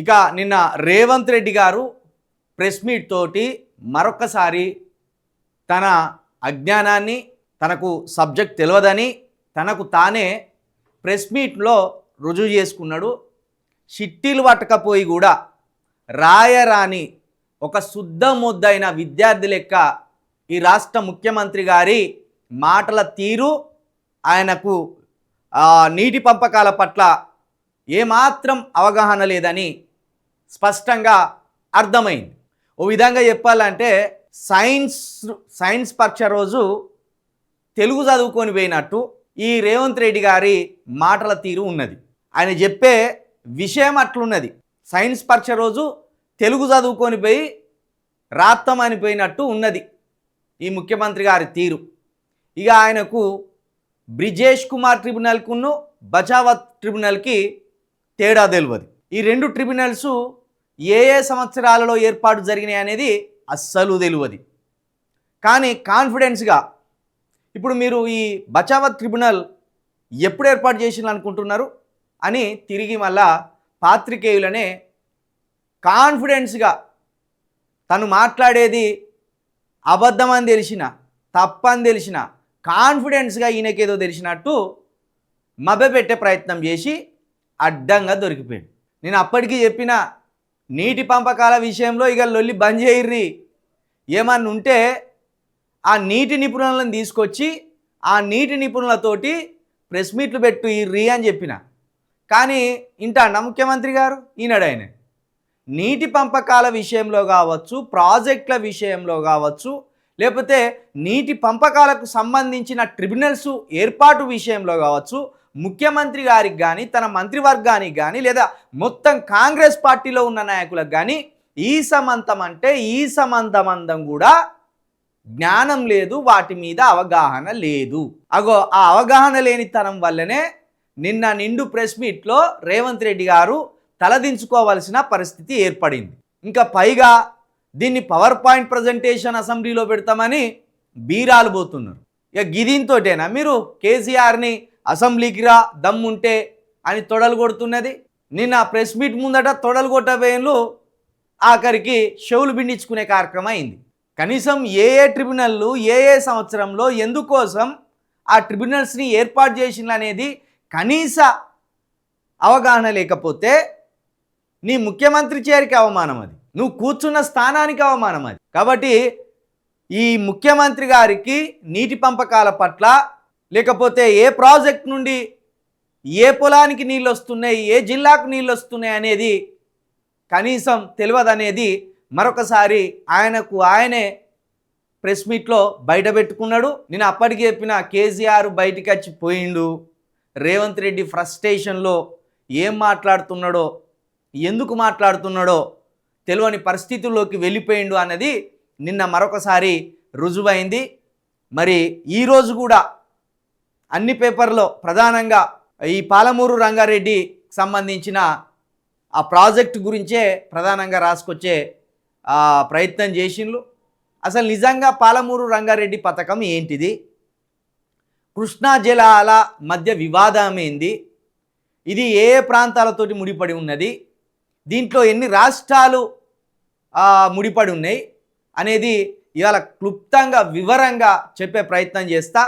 ఇక నిన్న రేవంత్ రెడ్డి గారు ప్రెస్ మీట్ తోటి మరొకసారి తన అజ్ఞానాన్ని, తనకు సబ్జెక్ట్ తెలియదని తనకు తానే ప్రెస్ మీట్లో రుజువు చేసుకున్నాడు. చిట్టీలు పట్టకపోయి కూడా రాయరాని ఒక శుద్ధ ముద్దైన విద్యార్థి లెక్క ఈ రాష్ట్ర ముఖ్యమంత్రి గారి మాటల తీరు, ఆయనకు నీటి పంపకాల పట్ల ఏమాత్రం అవగాహన లేదని స్పష్టంగా అర్థమైంది. ఓ విధంగా చెప్పాలంటే సైన్స్ పరీక్ష రోజు తెలుగు చదువుకొని పోయినట్టు ఈ రేవంత్ రెడ్డి గారి మాటల తీరు ఉన్నది. ఆయన చెప్పే విషయం అట్లున్నది. సైన్స్ పరీక్ష రోజు తెలుగు చదువుకొని పోయి రాత్తమని పోయినట్టు ఉన్నది ఈ ముఖ్యమంత్రి గారి తీరు. ఇక ఆయనకు బ్రిజేష్ కుమార్ ట్రిబ్యునల్కును బచావత్ ట్రిబ్యునల్కి తేడా తెలియదు. ఈ రెండు ట్రిబ్యునల్స్ ఏ ఏ సంవత్సరాలలో ఏర్పాటు జరిగినాయి అనేది అస్సలు తెలియదు. కానీ కాన్ఫిడెన్స్గా ఇప్పుడు మీరు ఈ బచావత్ ట్రిబ్యునల్ ఎప్పుడు ఏర్పాటు చేసింది అనుకుంటున్నారు అని తిరిగి మళ్ళా పాత్రికేయులనే కాన్ఫిడెన్స్గా తను మాట్లాడేది అబద్ధమని తెలిసిన, తప్పని తెలిసిన కాన్ఫిడెన్స్గా ఈయనకేదో తెలిసినట్టు మభ్యపెట్టే ప్రయత్నం చేసి అడ్డంగా దొరికిపోయాడు. నేను అప్పటికీ చెప్పిన నీటి పంపకాల విషయంలో ఇక లొల్లి బంద్ చేయర్రి, ఏమన్నా ఉంటే ఆ నీటి నిపుణులను తీసుకొచ్చి ఆ నీటి నిపుణులతోటి ప్రెస్ మీట్లు పెట్టు ఇర్రి అని చెప్పిన. కానీ ఇంటాడా ముఖ్యమంత్రి గారు? ఈనాడు ఆయన నీటి పంపకాల విషయంలో కావచ్చు, ప్రాజెక్టుల విషయంలో కావచ్చు, లేకపోతే నీటి పంపకాలకు సంబంధించిన ట్రిబ్యునల్స్ ఏర్పాటు విషయంలో కావచ్చు, ముఖ్యమంత్రి గారికి కానీ తన మంత్రివర్గానికి కానీ లేదా మొత్తం కాంగ్రెస్ పార్టీలో ఉన్న నాయకులకు కానీ ఈ సమంతం కూడా జ్ఞానం లేదు, వాటి మీద అవగాహన లేదు. అగో ఆ అవగాహన లేనితనం వల్లనే నిన్న నిండు ప్రెస్ మీట్లో రేవంత్ రెడ్డి గారు తలదించుకోవాల్సిన పరిస్థితి ఏర్పడింది. ఇంకా పైగా దీన్ని పవర్ పాయింట్ ప్రజెంటేషన్ అసెంబ్లీలో పెడతామని బీరాలు పోతున్నారు. ఇక గిదీంతోటేనా మీరు కేసీఆర్ని అసెంబ్లీకి రా దమ్ముంటే అని తొడలు కొడుతున్నది? నిన్న ప్రెస్ మీట్ ముందట తొడలు కొట్టబోయేళ్ళు ఆఖరికి చెవులు బిండించుకునే కార్యక్రమం అయింది. కనీసం ఏ ట్రిబ్యునల్లు ఏ సంవత్సరంలో ఎందుకోసం ఆ ట్రిబ్యునల్స్ని ఏర్పాటు చేసిన అనేది కనీస అవగాహన లేకపోతే నీ ముఖ్యమంత్రి చేరికి అవమానం, అది నువ్వు కూర్చున్న స్థానానికి అవమానం అది. కాబట్టి ఈ ముఖ్యమంత్రి గారికి నీటి పంపకాల పట్ల, లేకపోతే ఏ ప్రాజెక్ట్ నుండి ఏ పొలానికి నీళ్ళు వస్తున్నాయి, ఏ జిల్లాకు నీళ్ళు వస్తున్నాయి అనేది కనీసం తెలియదనేది మరొకసారి ఆయనే ప్రెస్ మీట్లో బయట పెట్టుకున్నాడు. నేను అప్పటికి చెప్పిన కేసీఆర్ బయటికి వచ్చి పోయిండు, రేవంత్ రెడ్డి ఫ్రస్ట్రేషన్లో ఏం మాట్లాడుతున్నాడో, ఎందుకు మాట్లాడుతున్నాడో తెలియని పరిస్థితుల్లోకి వెళ్ళిపోయిండు అన్నది నిన్న మరొకసారి రుజువైంది. మరి ఈరోజు కూడా అన్ని పేపర్లో ప్రధానంగా ఈ పాలమూరు రంగారెడ్డి సంబంధించిన ఆ ప్రాజెక్టు గురించే ప్రధానంగా రాసుకొచ్చే ప్రయత్నం చేసిండ్రు. అసలు నిజంగా పాలమూరు రంగారెడ్డి పథకం ఏంటిది? కృష్ణా జలాల మధ్య వివాదం ఏంది? ఇది ఏ ప్రాంతాలతోటి ముడిపడి ఉన్నది? దీంట్లో ఎన్ని రాష్ట్రాలు ముడిపడి ఉన్నాయి అనేది ఇవాళ క్లుప్తంగా వివరంగా చెప్పే ప్రయత్నం చేస్తా.